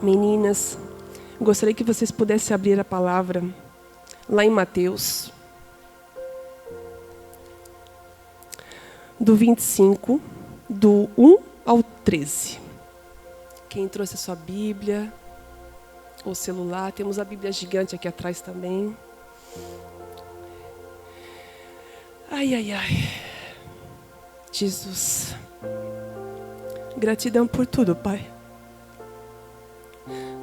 Meninas, gostaria que vocês pudessem abrir a palavra lá em Mateus, do 25, do 1 ao 13. Quem trouxe a sua Bíblia ou celular, temos a Bíblia gigante aqui atrás também. Ai, ai, ai. Jesus. Gratidão por tudo, Pai.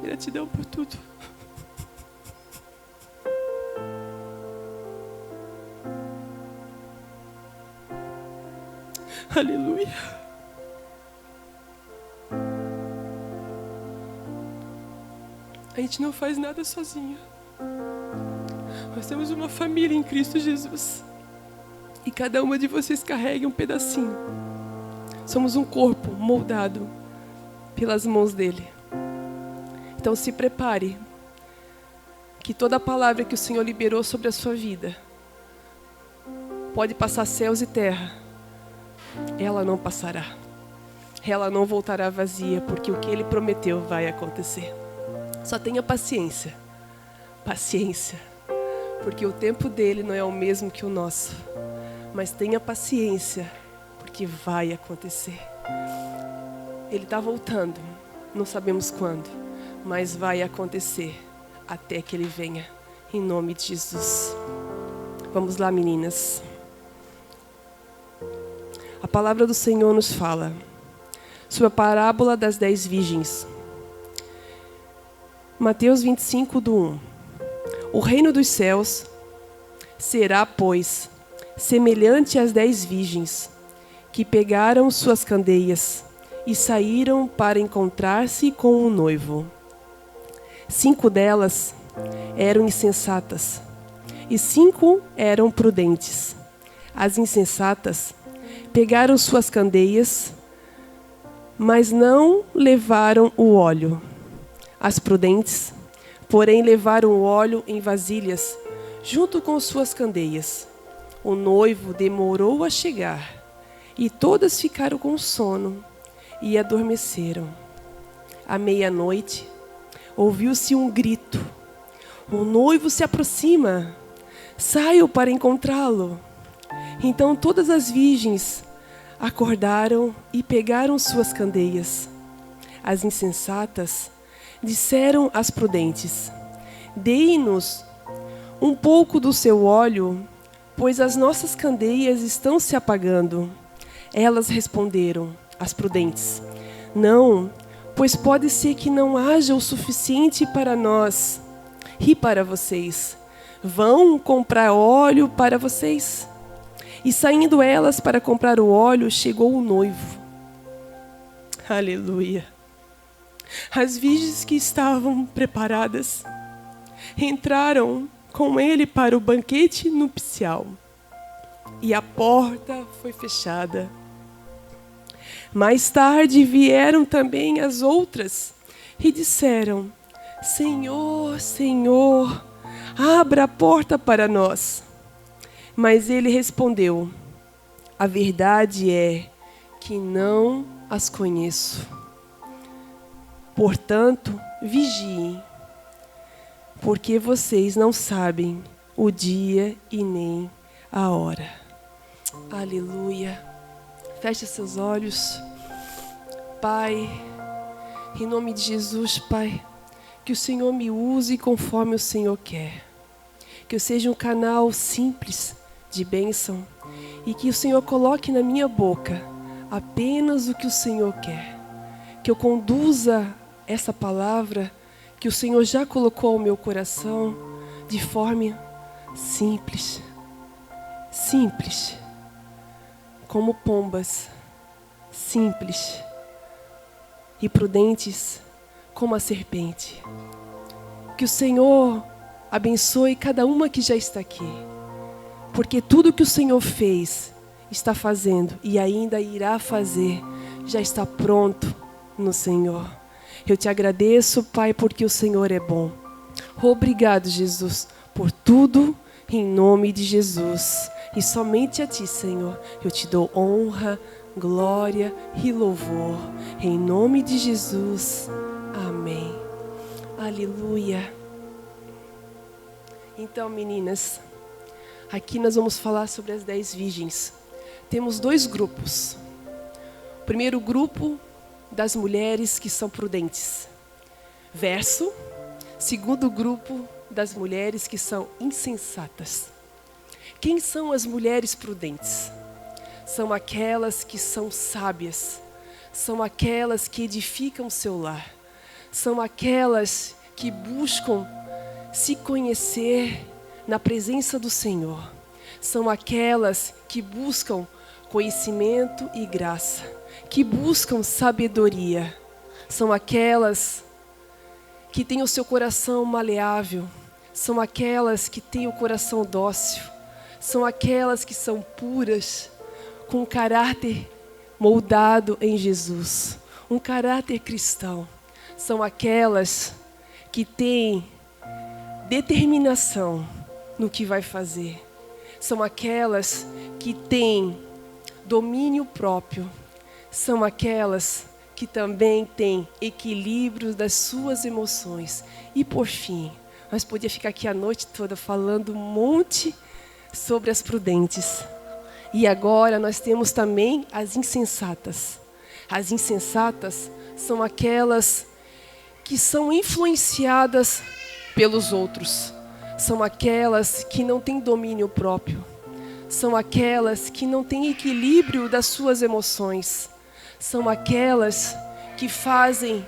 Gratidão por tudo. Aleluia. A gente não faz nada sozinha. Nós temos uma família em Cristo Jesus. E cada uma de vocês carrega um pedacinho. Somos um corpo moldado pelas mãos dele. Então se prepare, que toda palavra que o Senhor liberou sobre a sua vida, pode passar céus e terra, ela não passará. Ela não voltará vazia, porque o que Ele prometeu vai acontecer. Só tenha paciência. Paciência. Porque o tempo dele não é o mesmo que o nosso. Mas tenha paciência, porque vai acontecer. Ele está voltando. Não sabemos quando. Mas vai acontecer até que Ele venha. Em nome de Jesus. Vamos lá, meninas. A palavra do Senhor nos fala sobre a parábola das 10 virgens. Mateus 25, do 1. O reino dos céus será, pois, semelhante às 10 virgens, que pegaram suas candeias e saíram para encontrar-se com o noivo. 5 delas eram insensatas, e 5 eram prudentes. As insensatas pegaram suas candeias, mas não levaram o óleo. As prudentes, porém, levaram o óleo em vasilhas, junto com suas candeias. O noivo demorou a chegar, e todas ficaram com sono e adormeceram. À meia-noite, ouviu-se um grito. O noivo se aproxima. Saiam para encontrá-lo. Então todas as virgens acordaram e pegaram suas candeias. As insensatas disseram às prudentes: Dei-nos um pouco do seu óleo, pois as nossas candeias estão se apagando. Elas responderam, as prudentes: Não, pois pode ser que não haja o suficiente para nós e para vocês. Vão comprar óleo para vocês? E saindo elas para comprar o óleo, chegou o noivo. Aleluia. As virgens que estavam preparadas entraram com ele para o banquete nupcial. E a porta foi fechada. Mais tarde vieram também as outras e disseram: Senhor, Senhor, abra a porta para nós. Mas ele respondeu: A verdade é que não as conheço. Portanto, vigiem, porque vocês não sabem o dia e nem a hora. Aleluia. Feche seus olhos. Pai, em nome de Jesus, Pai, que o Senhor me use conforme o Senhor quer. Que eu seja um canal simples de bênção e que o Senhor coloque na minha boca apenas o que o Senhor quer. Que eu conduza essa palavra que o Senhor já colocou ao meu coração de forma simples. Simples. Como pombas, simples e prudentes como a serpente. Que o Senhor abençoe cada uma que já está aqui, porque tudo que o Senhor fez, está fazendo e ainda irá fazer, já está pronto no Senhor. Eu te agradeço, Pai, porque o Senhor é bom. Obrigado, Jesus, por tudo, em nome de Jesus. E somente a Ti, Senhor, eu te dou honra, glória e louvor. Em nome de Jesus. Amém. Aleluia. Então, meninas, aqui nós vamos falar sobre as 10 virgens. Temos 2 grupos. O primeiro grupo, das mulheres que são prudentes. Verso. Segundo grupo, das mulheres que são insensatas. Quem são as mulheres prudentes? São aquelas que são sábias. São aquelas que edificam o seu lar. São aquelas que buscam se conhecer na presença do Senhor. São aquelas que buscam conhecimento e graça, que buscam sabedoria. São aquelas que têm o seu coração maleável. São aquelas que têm o coração dócil. São aquelas que são puras, com caráter moldado em Jesus, um caráter cristão. São aquelas que têm determinação no que vai fazer. São aquelas que têm domínio próprio. São aquelas que também têm equilíbrio das suas emoções. E por fim, nós podíamos ficar aqui a noite toda falando um monte sobre as prudentes. E agora nós temos também as insensatas. As insensatas são aquelas que são influenciadas pelos outros. São aquelas que não têm domínio próprio. São aquelas que não têm equilíbrio das suas emoções. São aquelas que fazem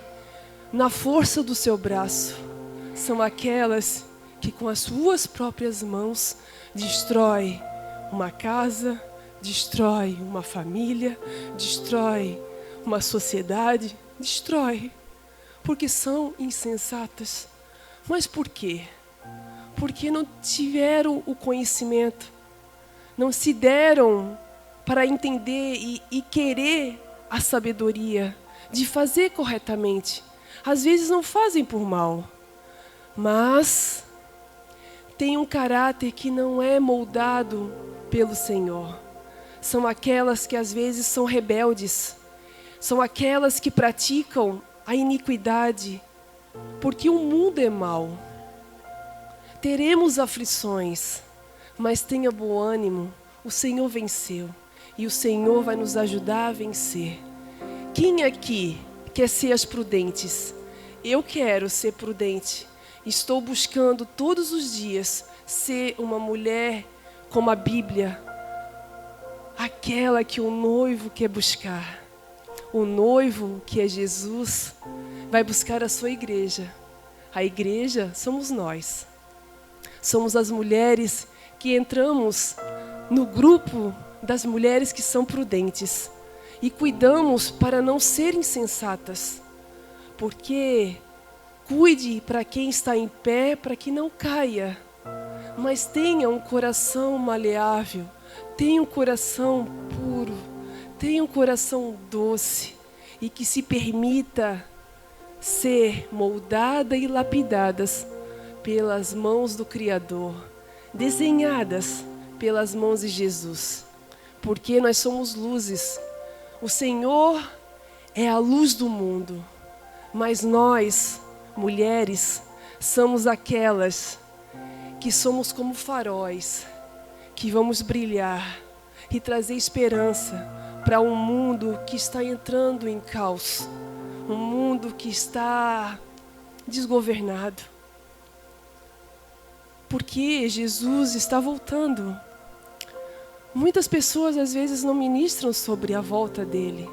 na força do seu braço. São aquelas que com as suas próprias mãos destrói uma casa, destrói uma família, destrói uma sociedade, destrói, porque são insensatas. Mas por quê? Porque não tiveram o conhecimento, não se deram para entender e querer a sabedoria de fazer corretamente. Às vezes não fazem por mal, mas têm um caráter que não é moldado pelo Senhor. São aquelas que às vezes são rebeldes. São aquelas que praticam a iniquidade, porque o mundo é mau. Teremos aflições, mas tenha bom ânimo, o Senhor venceu. E o Senhor vai nos ajudar a vencer. Quem aqui quer ser as prudentes? Eu quero ser prudente. Estou buscando todos os dias ser uma mulher como a Bíblia, aquela que o noivo quer buscar. O noivo, que é Jesus, vai buscar a sua igreja. A igreja somos nós. Somos as mulheres que entramos no grupo das mulheres que são prudentes e cuidamos para não ser insensatas. Porque cuide para quem está em pé, para que não caia. Mas tenha um coração maleável, tenha um coração puro, tenha um coração doce e que se permita ser moldada e lapidadas pelas mãos do Criador, desenhadas pelas mãos de Jesus, porque nós somos luzes. O Senhor é a luz do mundo, mas nós, mulheres, somos aquelas que somos como faróis, que vamos brilhar e trazer esperança para um mundo que está entrando em caos, um mundo que está desgovernado. Porque Jesus está voltando. Muitas pessoas às vezes não ministram sobre a volta dele.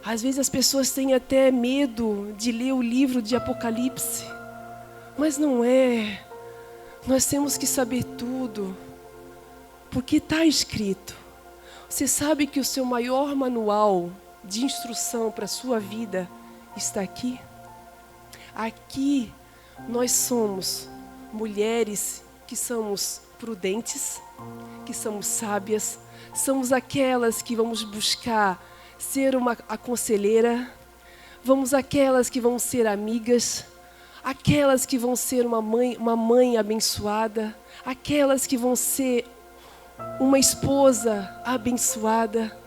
Às vezes as pessoas têm até medo de ler o livro de Apocalipse. Mas não é. Nós temos que saber tudo. Porque está escrito. Você sabe que o seu maior manual de instrução para a sua vida está aqui? Aqui nós somos mulheres que somos prudentes, que somos sábias, somos aquelas que vamos buscar ser uma aconselheira, vamos aquelas que vão ser amigas, aquelas que vão ser uma mãe abençoada, aquelas que vão ser uma esposa abençoada.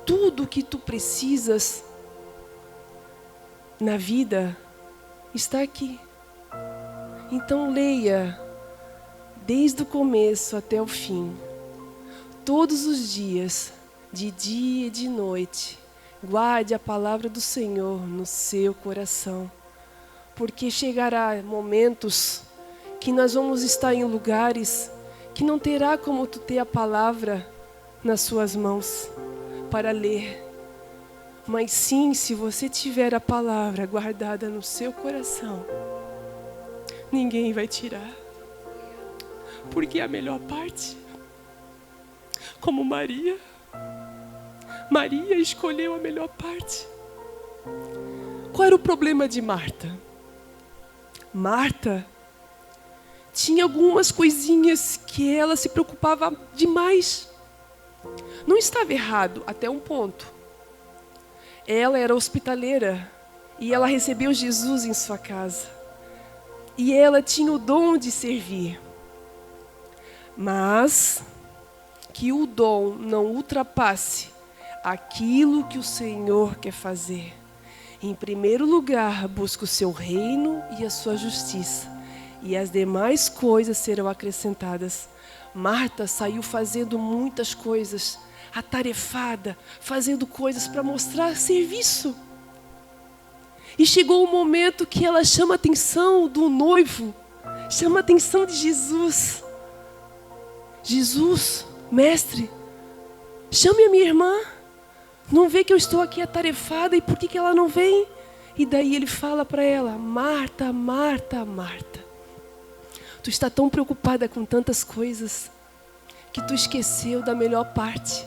Tudo o que tu precisas na vida está aqui. Então leia desde o começo até o fim, todos os dias, de dia e de noite. Guarde a palavra do Senhor no seu coração, porque chegará momentos que nós vamos estar em lugares que não terá como tu ter a palavra nas suas mãos para ler. Mas sim, se você tiver a palavra guardada no seu coração, ninguém vai tirar. Porque é a melhor parte. Como Maria escolheu a melhor parte. Qual era o problema de Marta? Marta tinha algumas coisinhas que ela se preocupava demais. Não estava errado até um ponto. Ela era hospitaleira e ela recebeu Jesus em sua casa. E ela tinha o dom de servir. Mas que o dom não ultrapasse aquilo que o Senhor quer fazer. Em primeiro lugar, busca o seu reino e a sua justiça, e as demais coisas serão acrescentadas. Marta saiu fazendo muitas coisas, atarefada, fazendo coisas para mostrar serviço. E chegou o momento que ela chama a atenção do noivo, chama a atenção de Jesus. Jesus, mestre, chame a minha irmã. Não vê que eu estou aqui atarefada e por que ela não vem? E daí ele fala para ela: Marta, Marta, Marta, tu está tão preocupada com tantas coisas que tu esqueceu da melhor parte.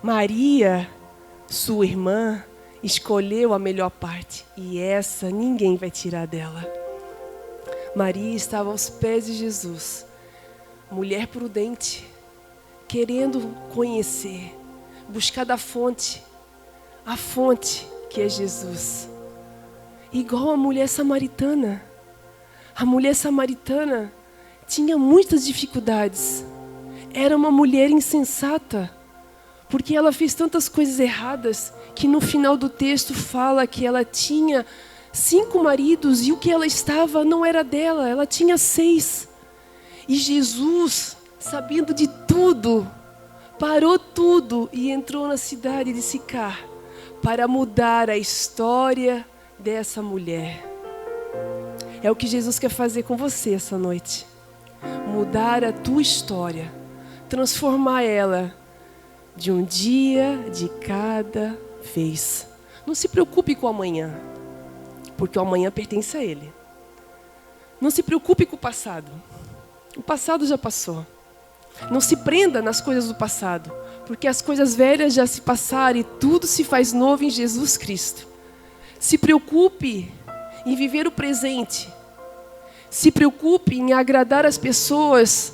Maria, sua irmã, escolheu a melhor parte e essa ninguém vai tirar dela. Maria estava aos pés de Jesus, mulher prudente, querendo conhecer, buscar da fonte, a fonte que é Jesus. Igual a mulher samaritana. A mulher samaritana tinha muitas dificuldades. Era uma mulher insensata, porque ela fez tantas coisas erradas, que no final do texto fala que ela tinha 5 maridos e o que ela estava não era dela, ela tinha 6. E Jesus, sabendo de tudo, parou tudo e entrou na cidade de Sicar para mudar a história dessa mulher. É o que Jesus quer fazer com você essa noite. Mudar a tua história, transformar ela de um dia de cada vez. Não se preocupe com o amanhã, porque o amanhã pertence a Ele. Não se preocupe com o passado já passou. Não se prenda nas coisas do passado, porque as coisas velhas já se passaram e tudo se faz novo em Jesus Cristo. Se preocupe em viver o presente. Se preocupe em agradar as pessoas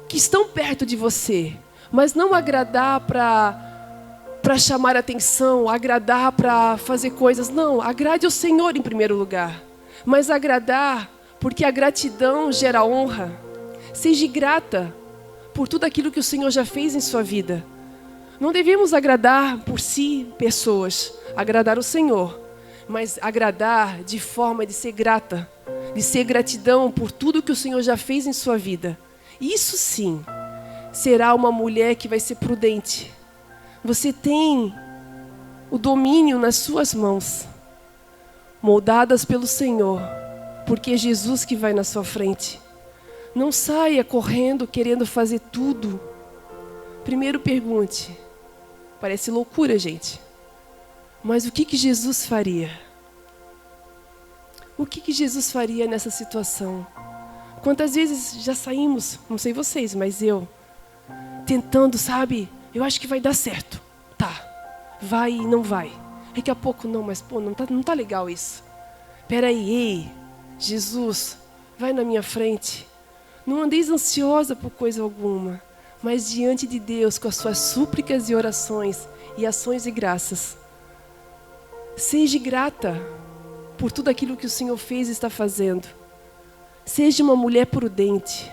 que estão perto de você, mas não agradar para chamar atenção, agradar para fazer coisas. Não, agrade ao Senhor em primeiro lugar, mas agradar porque a gratidão gera honra. Seja grata por tudo aquilo que o Senhor já fez em sua vida. Não devemos agradar por si pessoas, agradar o Senhor, mas agradar de forma de ser grata, de ser gratidão por tudo que o Senhor já fez em sua vida. Isso sim, será uma mulher que vai ser prudente. Você tem o domínio nas suas mãos, moldadas pelo Senhor, porque é Jesus que vai na sua frente. Não saia correndo, querendo fazer tudo. Primeiro pergunte. Parece loucura, gente. Mas o que Jesus faria? O que Jesus faria nessa situação? Quantas vezes já saímos, não sei vocês, mas eu, tentando, sabe? Eu acho que vai dar certo. Tá, vai e não vai. Daqui a pouco não, mas pô, não tá legal isso. Peraí, ei, Jesus, vai na minha frente. Não andeis ansiosa por coisa alguma, mas diante de Deus, com as suas súplicas e orações, e ações e graças. Seja grata por tudo aquilo que o Senhor fez e está fazendo. Seja uma mulher prudente.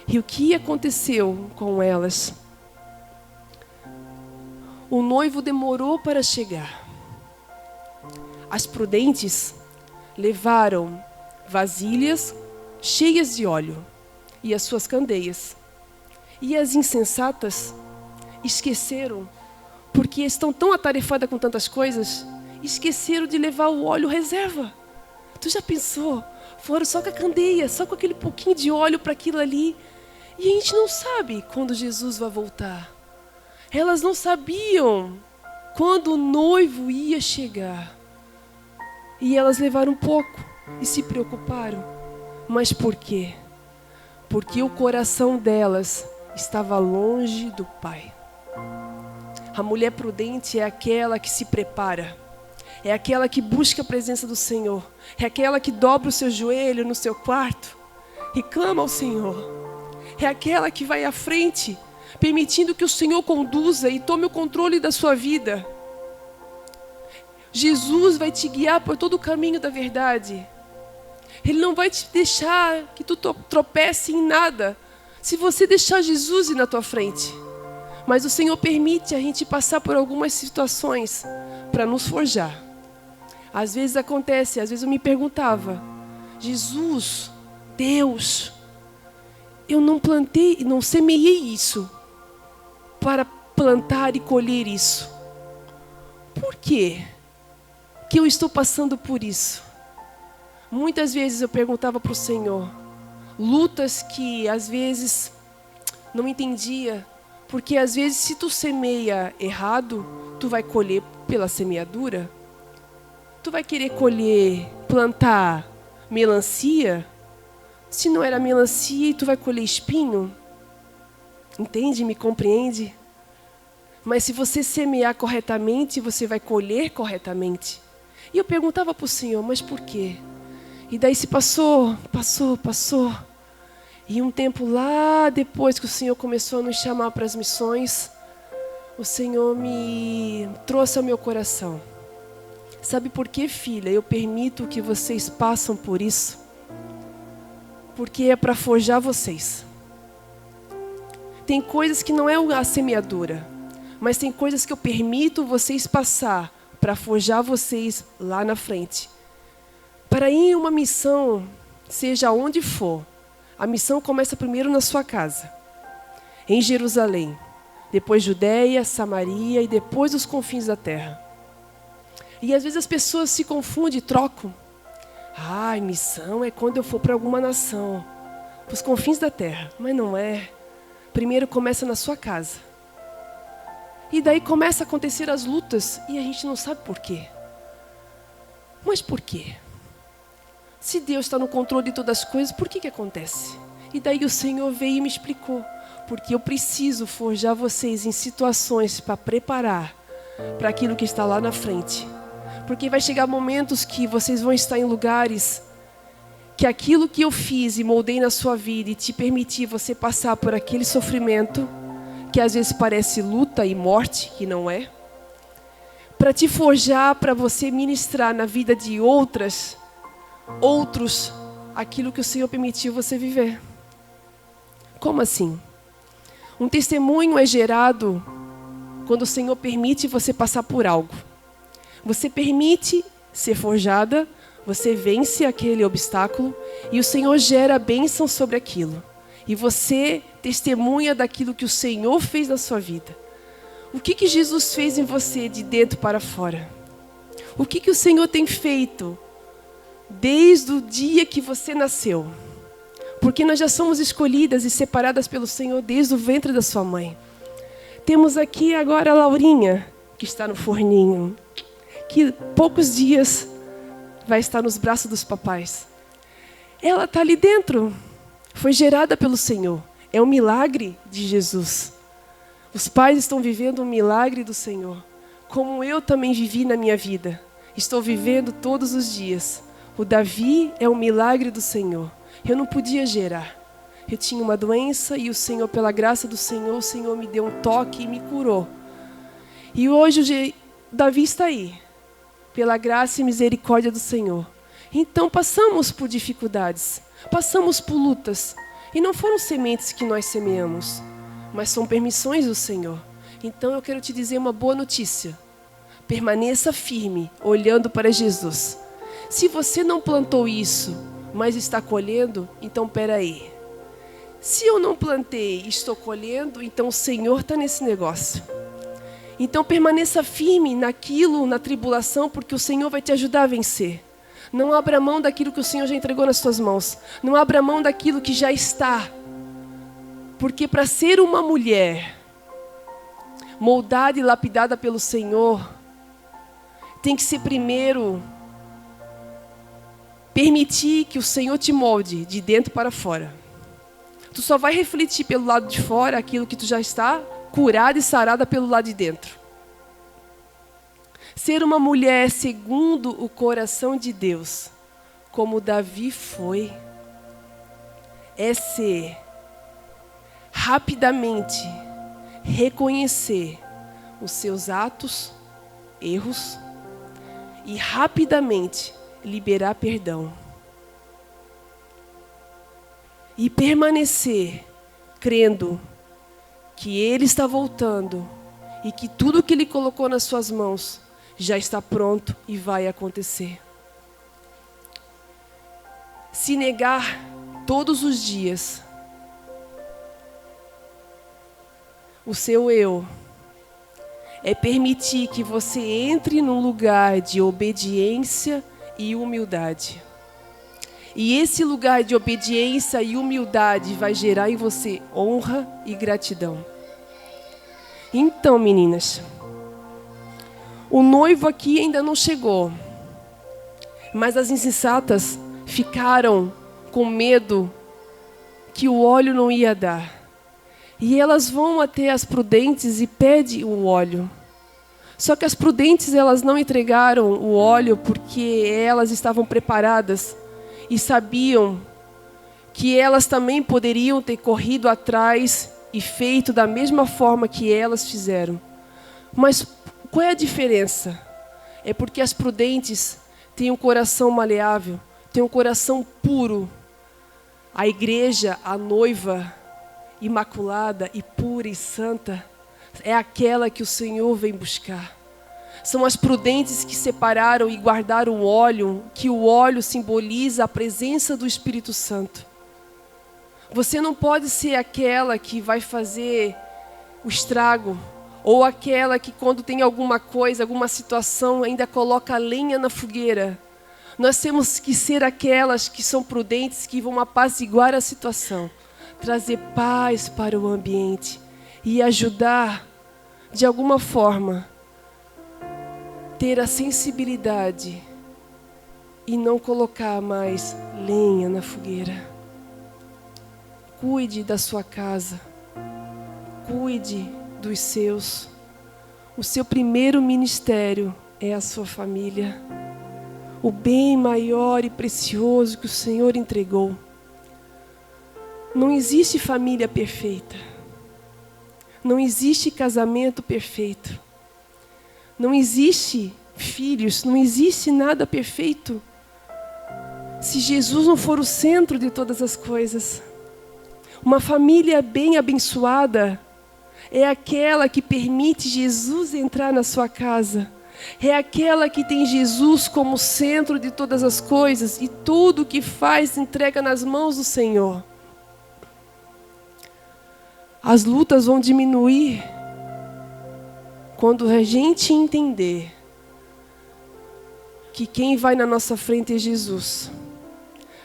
E o que aconteceu com elas? O noivo demorou para chegar. As prudentes levaram vasilhas cheias de óleo e as suas candeias. E as insensatas esqueceram, porque estão tão atarefadas com tantas coisas, esqueceram de levar o óleo reserva. Tu já pensou? Foram só com a candeia, só com aquele pouquinho de óleo para aquilo ali. E a gente não sabe quando Jesus vai voltar. Elas não sabiam quando o noivo ia chegar. E elas levaram um pouco e se preocuparam. Mas por quê? Porque o coração delas estava longe do Pai. A mulher prudente é aquela que se prepara. É aquela que busca a presença do Senhor. É aquela que dobra o seu joelho no seu quarto e clama ao Senhor. É aquela que vai à frente, permitindo que o Senhor conduza e tome o controle da sua vida. Jesus vai te guiar por todo o caminho da verdade. Ele não vai te deixar que tu tropece em nada, se você deixar Jesus ir na tua frente. Mas o Senhor permite a gente passar por algumas situações para nos forjar. Às vezes acontece, às vezes eu me perguntava, Jesus, Deus, eu não plantei, não semeei isso para plantar e colher isso. Por quê que eu estou passando por isso? Muitas vezes eu perguntava para o Senhor, lutas que às vezes não entendia, porque às vezes se tu semeia errado, tu vai colher pela semeadura. Tu vai querer colher, plantar melancia, se não era melancia e tu vai colher espinho? Entende? Me compreende? Mas se você semear corretamente, você vai colher corretamente. E eu perguntava para o Senhor, mas por quê? E daí se passou. E um tempo lá depois que o Senhor começou a nos chamar para as missões, o Senhor me trouxe ao meu coração. Sabe por quê, filha? Eu permito que vocês passem por isso. Porque é para forjar vocês. Tem coisas que não é a semeadura, mas tem coisas que eu permito vocês passar para forjar vocês lá na frente. Para ir em uma missão, seja onde for, a missão começa primeiro na sua casa, em Jerusalém, depois Judeia, Samaria e depois os confins da terra. E às vezes as pessoas se confundem e trocam. Missão é quando eu for para alguma nação, para os confins da terra. Mas não é. Primeiro começa na sua casa. E daí começa a acontecer as lutas e a gente não sabe por quê. Mas por quê? Se Deus está no controle de todas as coisas, por que acontece? E daí o Senhor veio e me explicou. Porque eu preciso forjar vocês em situações para preparar para aquilo que está lá na frente. Porque vai chegar momentos que vocês vão estar em lugares que aquilo que eu fiz e moldei na sua vida e te permitir você passar por aquele sofrimento, que às vezes parece luta e morte, que não é, para te forjar, para você ministrar na vida de outros, aquilo que o Senhor permitiu você viver. Como assim? Um testemunho é gerado quando o Senhor permite você passar por algo. Você permite ser forjada, você vence aquele obstáculo e o Senhor gera bênção sobre aquilo. E você testemunha daquilo que o Senhor fez na sua vida. O que Jesus fez em você de dentro para fora? O que o Senhor tem feito desde o dia que você nasceu? Porque nós já somos escolhidas e separadas pelo Senhor desde o ventre da sua mãe. Temos aqui agora a Laurinha, que está no forninho, que poucos dias vai estar nos braços dos papais. Ela está ali dentro, foi gerada pelo Senhor. É um milagre de Jesus. Os pais estão vivendo um milagre do Senhor, como eu também vivi na minha vida. Estou vivendo todos os dias. O Davi é um milagre do Senhor. Eu não podia gerar. Eu tinha uma doença e o Senhor, pela graça do Senhor, o Senhor me deu um toque e me curou. E hoje Davi está aí, pela graça e misericórdia do Senhor. Então passamos por dificuldades, passamos por lutas. E não foram sementes que nós semeamos, mas são permissões do Senhor. Então eu quero te dizer uma boa notícia. Permaneça firme, olhando para Jesus. Se você não plantou isso, mas está colhendo, então peraí. Se eu não plantei e estou colhendo, então o Senhor está nesse negócio. Então permaneça firme naquilo, na tribulação, porque o Senhor vai te ajudar a vencer. Não abra mão daquilo que o Senhor já entregou nas suas mãos. Não abra mão daquilo que já está. Porque para ser uma mulher moldada e lapidada pelo Senhor, tem que ser primeiro permitir que o Senhor te molde de dentro para fora. Tu só vai refletir pelo lado de fora aquilo que tu já está curada e sarada pelo lado de dentro. Ser uma mulher segundo o coração de Deus, como Davi foi, é ser rapidamente reconhecer os seus atos, erros, e rapidamente liberar perdão. E permanecer crendo que Ele está voltando e que tudo que Ele colocou nas suas mãos já está pronto e vai acontecer. Se negar todos os dias o seu eu é permitir que você entre num lugar de obediência e humildade. E esse lugar de obediência e humildade vai gerar em você honra e gratidão. Então, meninas, o noivo aqui ainda não chegou, mas as insensatas ficaram com medo que o óleo não ia dar. E elas vão até as prudentes e pedem o óleo. Só que as prudentes, elas não entregaram o óleo porque elas estavam preparadas e sabiam que elas também poderiam ter corrido atrás e feito da mesma forma que elas fizeram. Mas qual é a diferença? É porque as prudentes têm um coração maleável, têm um coração puro. A igreja, a noiva imaculada e pura e santa, é aquela que o Senhor vem buscar. São as prudentes que separaram e guardaram o óleo, que o óleo simboliza a presença do Espírito Santo. Você não pode ser aquela que vai fazer o estrago, ou aquela que quando tem alguma coisa, alguma situação, ainda coloca lenha na fogueira. Nós temos que ser aquelas que são prudentes, que vão apaziguar a situação, trazer paz para o ambiente e ajudar, de alguma forma, ter a sensibilidade e não colocar mais lenha na fogueira. Cuide da sua casa, cuide dos seus. O seu primeiro ministério é a sua família. O bem maior e precioso que o Senhor entregou. Não existe família perfeita. Não existe casamento perfeito. Não existe filhos, não existe nada perfeito. Se Jesus não for o centro de todas as coisas. Uma família bem abençoada é aquela que permite Jesus entrar na sua casa. É aquela que tem Jesus como centro de todas as coisas e tudo o que faz entrega nas mãos do Senhor. As lutas vão diminuir quando a gente entender que quem vai na nossa frente é Jesus.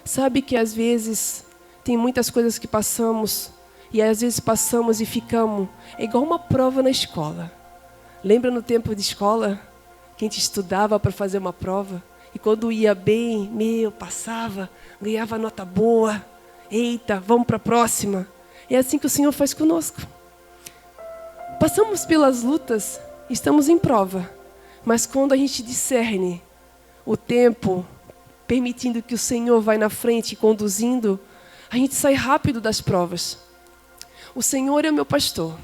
Sabe que às vezes tem muitas coisas que passamos e às vezes passamos e ficamos. É igual uma prova na escola. Lembra no tempo de escola? Que a gente estudava para fazer uma prova e quando ia bem, passava, ganhava nota boa. Eita, vamos para a próxima. É assim que o Senhor faz conosco. Passamos pelas lutas, estamos em prova. Mas quando a gente discerne o tempo, permitindo que o Senhor vai na frente, conduzindo, a gente sai rápido das provas. O Senhor é meu pastor,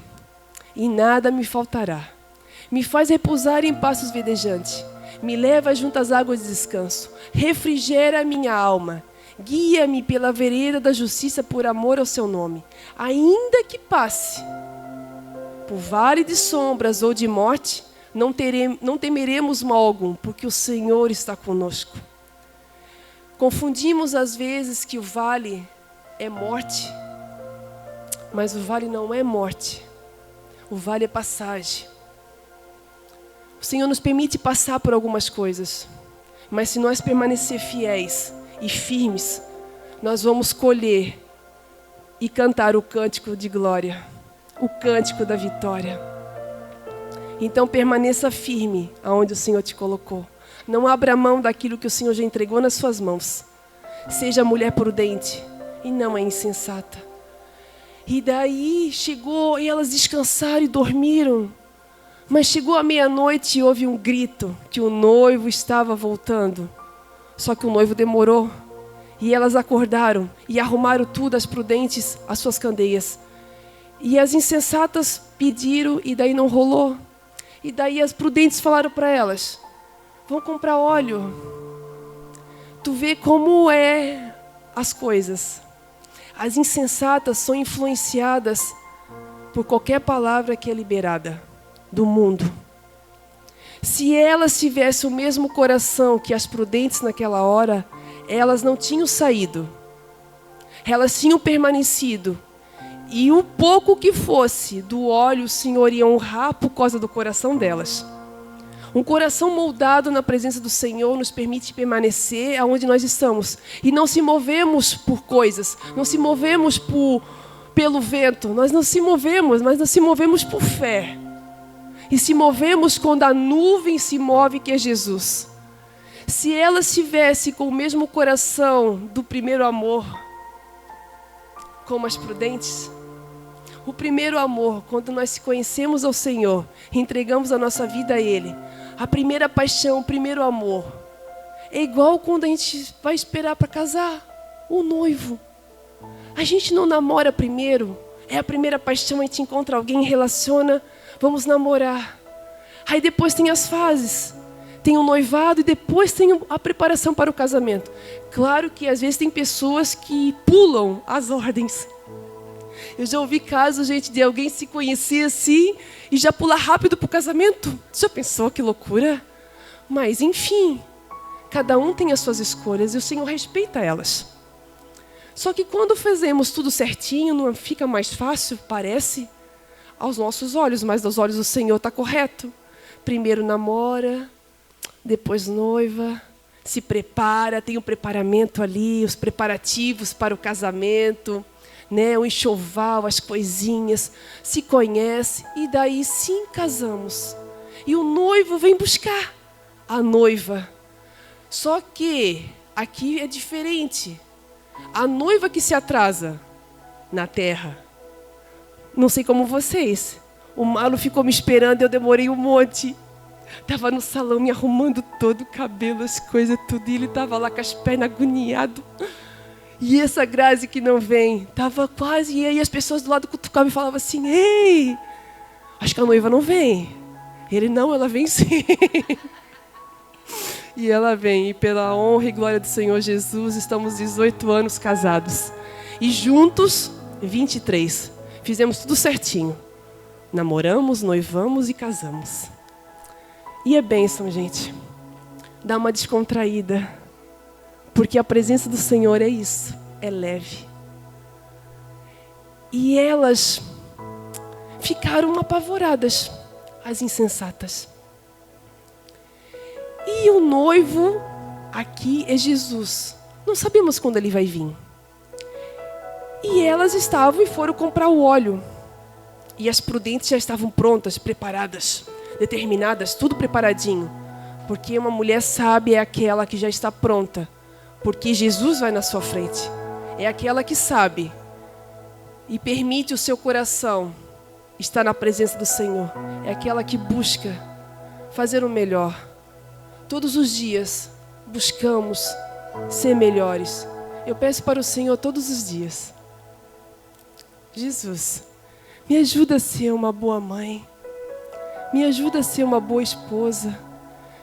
e nada me faltará. Me faz repousar em pastos verdejantes. Me leva junto às águas de descanso. Refrigera a minha alma. Guia-me pela vereda da justiça por amor ao seu nome. Ainda que passe por vale de sombras ou de morte, não temeremos mal algum, porque o Senhor está conosco. Confundimos às vezes que o vale é morte, mas o vale não é morte. O vale é passagem. O Senhor nos permite passar por algumas coisas, mas se nós permanecer fiéis e firmes, nós vamos colher e cantar o cântico de glória, o cântico da vitória. Então permaneça firme aonde o Senhor te colocou. Não abra mão daquilo que o Senhor já entregou nas suas mãos. Seja mulher prudente e não é insensata. E daí chegou e elas descansaram e dormiram. Mas chegou a meia-noite e houve um grito que o noivo estava voltando. Só que o noivo demorou. E elas acordaram e arrumaram tudo, as prudentes, as suas candeias. E as insensatas pediram e daí não rolou. E daí as prudentes falaram para elas: vão comprar óleo. Tu vê como é as coisas. As insensatas são influenciadas por qualquer palavra que é liberada do mundo. Se elas tivessem o mesmo coração que as prudentes naquela hora, elas não tinham saído. Elas tinham permanecido. E o pouco que fosse do óleo, o Senhor ia honrar por causa do coração delas. Um coração moldado na presença do Senhor nos permite permanecer aonde nós estamos. E não se movemos por coisas, não se movemos pelo vento. Nós não se movemos, mas nós se movemos por fé. E se movemos quando a nuvem se move, que é Jesus. Se ela estivesse com o mesmo coração do primeiro amor, como as prudentes, o primeiro amor, quando nós conhecemos ao Senhor, entregamos a nossa vida a Ele, a primeira paixão, o primeiro amor, é igual quando a gente vai esperar para casar, o noivo. A gente não namora primeiro, é a primeira paixão, a gente encontra alguém, relaciona, vamos namorar. Aí depois tem as fases. Tem o noivado e depois tem a preparação para o casamento. Claro que às vezes tem pessoas que pulam as ordens. Eu já ouvi casos, gente, de alguém se conhecer assim e já pular rápido para o casamento. Já pensou que loucura? Mas enfim, cada um tem as suas escolhas e o Senhor respeita elas. Só que quando fazemos tudo certinho, não fica mais fácil, parece, aos nossos olhos, mas aos olhos do Senhor está correto. Primeiro namora, depois noiva, se prepara, tem o preparamento ali, os preparativos para o casamento, né, o enxoval, as coisinhas, se conhece e daí sim casamos. E o noivo vem buscar a noiva. Só que aqui é diferente. A noiva que se atrasa na terra. Não sei como vocês. O Marlon ficou me esperando, eu demorei um monte. Estava no salão me arrumando todo o cabelo, as coisas, tudo. E ele estava lá com as pernas agoniado. E essa Grazi que não vem, estava quase. E aí as pessoas do lado cutucavam e falavam assim: ei, acho que a noiva não vem. Ele: não, ela vem sim. E ela vem. E pela honra e glória do Senhor Jesus, estamos 18 anos casados. E juntos, 23. Fizemos tudo certinho. Namoramos, noivamos e casamos. E é bênção, gente. Dá uma descontraída. Porque a presença do Senhor é isso. É leve. E elas ficaram apavoradas, as insensatas. E o noivo aqui é Jesus. Não sabemos quando ele vai vir. E elas estavam e foram comprar o óleo. E as prudentes já estavam prontas, preparadas, determinadas, tudo preparadinho. Porque uma mulher sábia é aquela que já está pronta. Porque Jesus vai na sua frente. É aquela que sabe e permite o seu coração estar na presença do Senhor. É aquela que busca fazer o melhor. Todos os dias buscamos ser melhores. Eu peço para o Senhor todos os dias: Jesus, me ajuda a ser uma boa mãe. Me ajuda a ser uma boa esposa.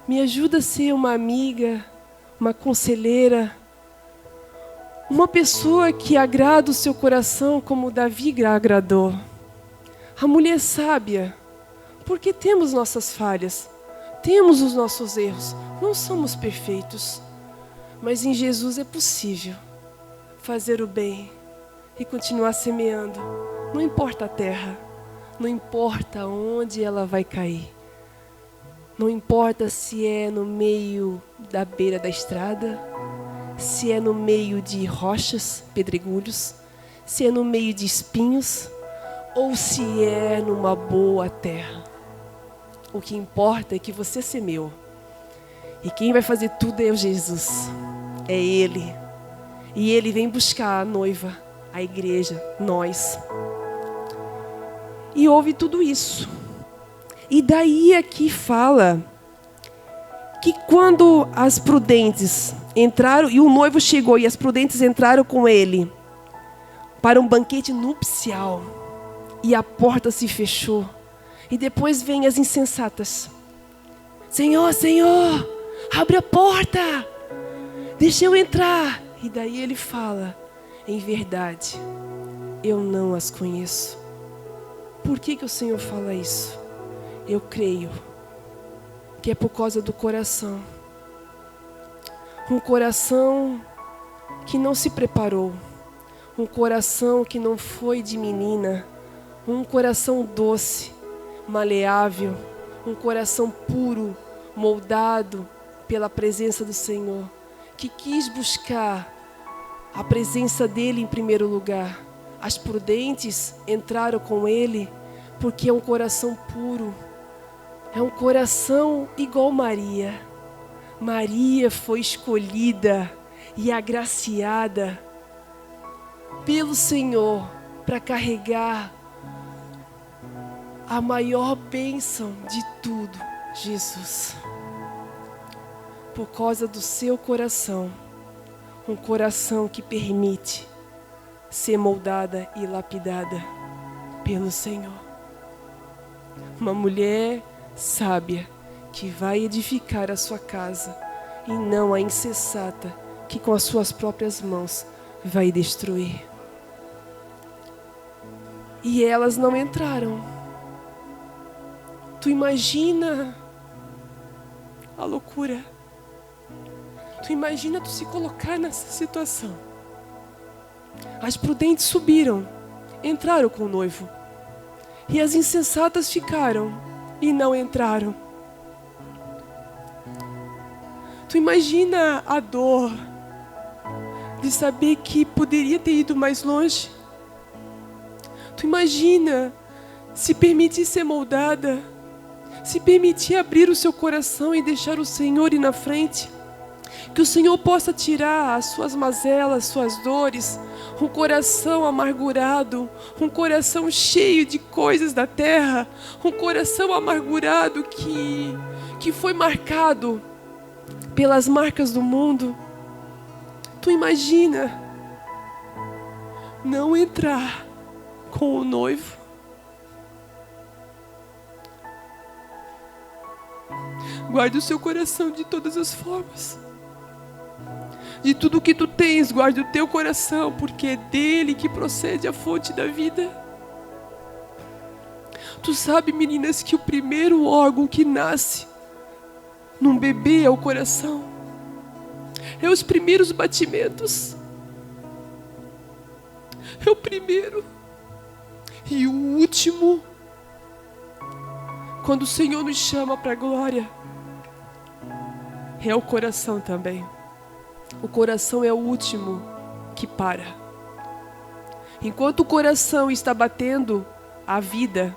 Me ajuda a ser uma amiga, uma conselheira. Uma pessoa que agrada o seu coração como Davi agradou. A mulher sábia, porque temos nossas falhas, temos os nossos erros, não somos perfeitos. Mas em Jesus é possível fazer o bem e continuar semeando. Não importa a terra, não importa onde ela vai cair. Não importa se é no meio da beira da estrada, se é no meio de rochas, pedregulhos, se é no meio de espinhos, ou se é numa boa terra. O que importa é que você semeou. E quem vai fazer tudo é o Jesus. É Ele. E Ele vem buscar a noiva, a igreja, nós. E houve tudo isso. E daí aqui fala que quando as prudentes entraram, e o noivo chegou e as prudentes entraram com ele para um banquete nupcial, e a porta se fechou. E depois vem as insensatas. Senhor, Senhor, abre a porta, deixa eu entrar. E daí ele fala, em verdade, eu não as conheço. Por que o Senhor fala isso? Eu creio que é por causa do coração. Um coração que não se preparou. Um coração que não foi de menina. Um coração doce, maleável. Um coração puro, moldado pela presença do Senhor. Que quis buscar a presença dEle em primeiro lugar. As prudentes entraram com Ele porque é um coração puro. É um coração igual Maria. Maria foi escolhida e agraciada pelo Senhor para carregar a maior bênção de tudo, Jesus. Por causa do seu coração, um coração que permite ser moldada e lapidada pelo Senhor. Uma mulher sábia que vai edificar a sua casa e não a insensata que com as suas próprias mãos vai destruir. E elas não entraram. Tu imagina a loucura. Tu imagina tu se colocar nessa situação. As prudentes subiram, entraram com o noivo. E as insensatas ficaram e não entraram. Tu imagina a dor de saber que poderia ter ido mais longe? Tu imagina se permitir ser moldada, se permitir abrir o seu coração e deixar o Senhor ir na frente? Que o Senhor possa tirar as suas mazelas, suas dores, um coração amargurado, um coração cheio de coisas da terra, um coração amargurado que foi marcado pelas marcas do mundo. Tu imagina não entrar com o noivo? Guarde o seu coração de todas as formas. De tudo que tu tens, guarde o teu coração, porque é dele que procede a fonte da vida. Tu sabe, meninas, que o primeiro órgão que nasce num bebê é o coração. É os primeiros batimentos. É o primeiro. E o último, quando o Senhor nos chama para a glória, é o coração também. O coração é o último que para. Enquanto o coração está batendo, a vida.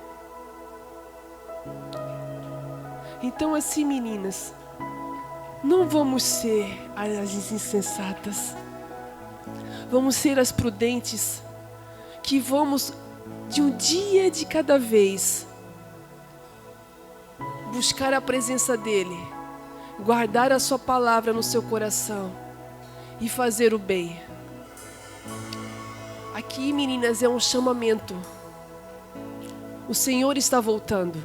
Então assim, meninas, não vamos ser as insensatas. Vamos ser as prudentes, que vamos, de um dia de cada vez, buscar a presença dEle, guardar a sua palavra no seu coração e fazer o bem. Aqui, meninas, é um chamamento. O Senhor está voltando.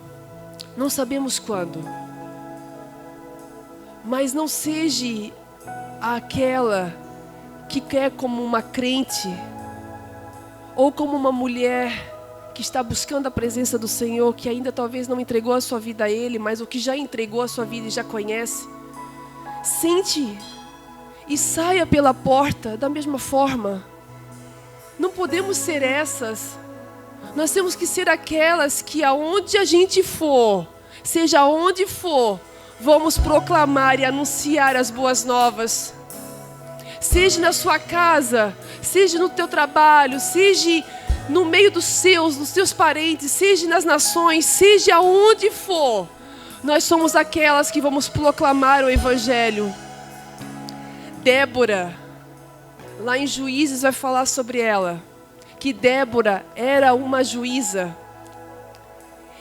Não sabemos quando. Mas não seja aquela que quer como uma crente ou como uma mulher que está buscando a presença do Senhor, que ainda talvez não entregou a sua vida a Ele, mas o que já entregou a sua vida e já conhece. Sente e saia pela porta da mesma forma. Não podemos ser essas. Nós temos que ser aquelas que aonde a gente for, seja onde for, vamos proclamar e anunciar as boas novas. Seja na sua casa, seja no teu trabalho, seja no meio dos teus parentes, seja nas nações, seja onde for, nós somos aquelas que vamos proclamar o Evangelho. Débora, lá em Juízes vai falar sobre ela, que Débora era uma juíza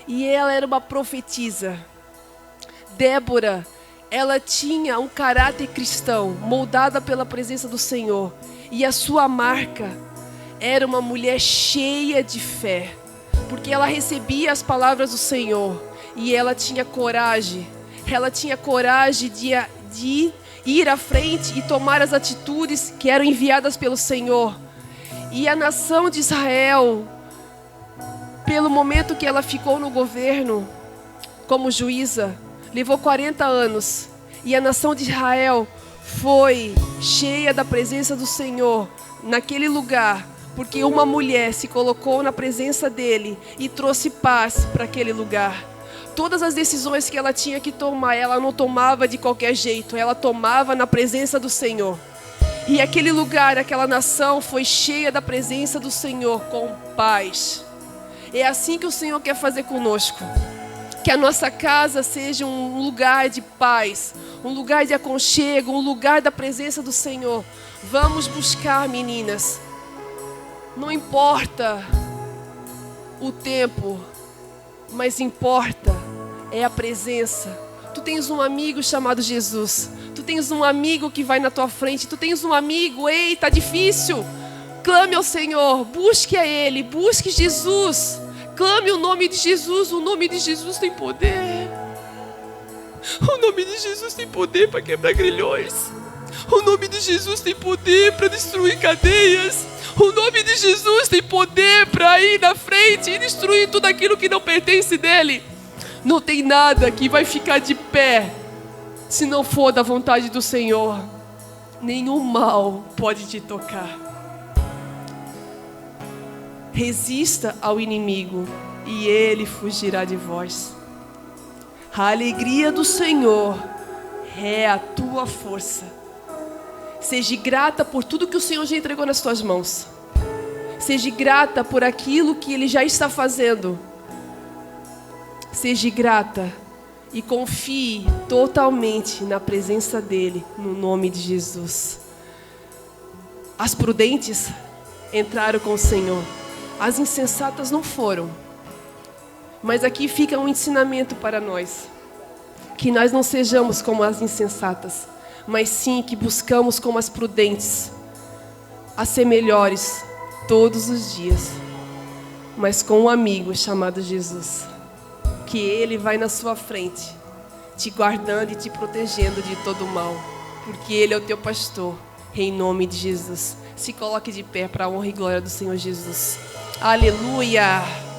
e ela era uma profetisa. Débora, ela tinha um caráter cristão, moldada pela presença do Senhor, e a sua marca era uma mulher cheia de fé, porque ela recebia as palavras do Senhor e ela tinha coragem de ir à frente e tomar as atitudes que eram enviadas pelo Senhor. E a nação de Israel, pelo momento que ela ficou no governo como juíza, levou 40 anos, e a nação de Israel foi cheia da presença do Senhor naquele lugar, porque uma mulher se colocou na presença dele e trouxe paz para aquele lugar. Todas as decisões que ela tinha que tomar, ela não tomava de qualquer jeito, ela tomava na presença do Senhor. E aquele lugar, aquela nação foi cheia da presença do Senhor com paz. É assim que o Senhor quer fazer conosco. Que a nossa casa seja um lugar de paz, um lugar de aconchego, um lugar da presença do Senhor. Vamos buscar, meninas. Não importa o tempo, mas importa é a presença. Tu tens um amigo chamado Jesus. Tu tens um amigo que vai na tua frente. Tu tens um amigo, ei, tá difícil. Clame ao Senhor, busque a Ele, busque Jesus. Clame o nome de Jesus. O nome de Jesus tem poder. O nome de Jesus tem poder para quebrar grilhões. O nome de Jesus tem poder para destruir cadeias. O nome de Jesus tem poder para ir na frente e destruir tudo aquilo que não pertence dele. Não tem nada que vai ficar de pé se não for da vontade do Senhor. Nenhum mal pode te tocar. Resista ao inimigo e ele fugirá de vós. A alegria do Senhor é a tua força. Seja grata por tudo que o Senhor já entregou nas tuas mãos. Seja grata por aquilo que Ele já está fazendo. Seja grata e confie totalmente na presença dEle, no nome de Jesus. As prudentes entraram com o Senhor. As insensatas não foram. Mas aqui fica um ensinamento para nós. Que nós não sejamos como as insensatas, mas sim que buscamos como as prudentes a ser melhores todos os dias, mas com um amigo chamado Jesus, que Ele vai na sua frente, te guardando e te protegendo de todo mal, porque Ele é o teu pastor, em nome de Jesus. Se coloque de pé para a honra e glória do Senhor Jesus. Aleluia!